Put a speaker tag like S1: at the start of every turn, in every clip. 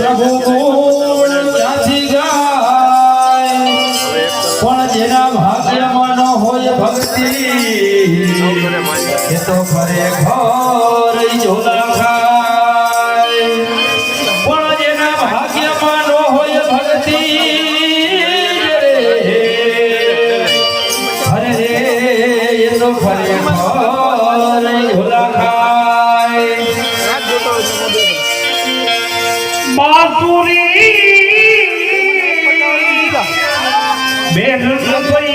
S1: પ્રભુ ગુણ ક્યાંથી ગાય પણ જેના ભાગ્યમાં ન હોય ભક્તિ એ તો ખરેખર ઝોલા ખાય પણ જેના ભાગ્યમાં ન હોય ભક્તિ અરે રે એ તો ખરેખર ઝોલા ખાય
S2: બાસુરી બેન પઈ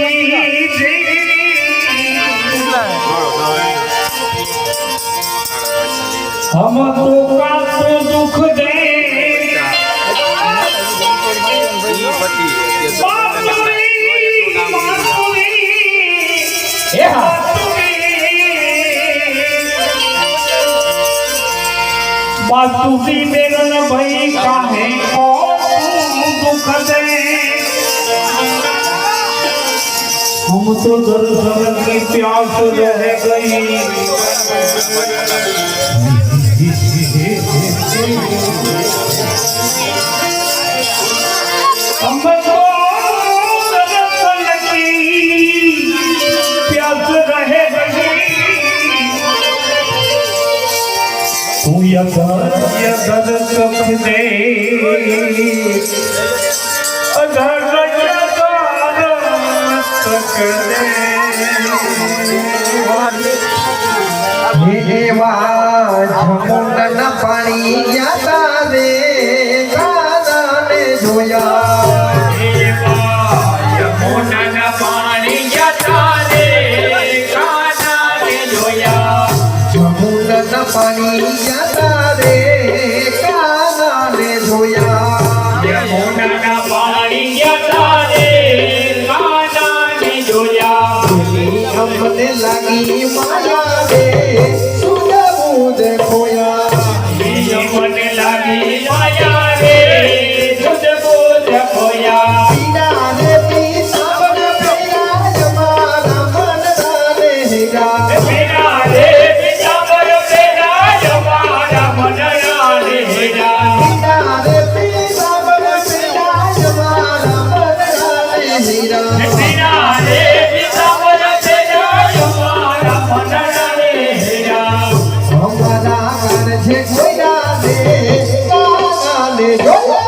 S2: हम तो कातो दुख दे बासुरी बेरन भई काहे को दुख दे हम तो दर्शन की प्यास रह गई हमको दर्शन की प्यास रह गई तू यदर सुख दे अधर सुख दे
S3: જમુંડન પાણી જાતા રે કાનાને જોયા
S2: યમુનાન પાણી જાતા રે કાનાને જોયા
S3: જમુંડન પાણી જાતા રે કાનાને જોયા
S2: યમુનાન પાણી જાતા રે કાનાને જોયા
S3: અમને લાગી માયા રે
S2: મને લાગી માયા રે તુજકો જખોયા
S3: પીડા રે પીસાવન પેલા જમાના મન રાને હેરા
S2: પીડા રે પીસાવન પેલા જમાના મન રાને હેરા
S3: પીડા રે પીસાવન પેલા જમાના મન રાને હેરા
S2: પીડા રે પીસાવન પેલા જમાના મન રાને હેરા
S3: અમારા કાન છે જોયા રે કાનાને જોયા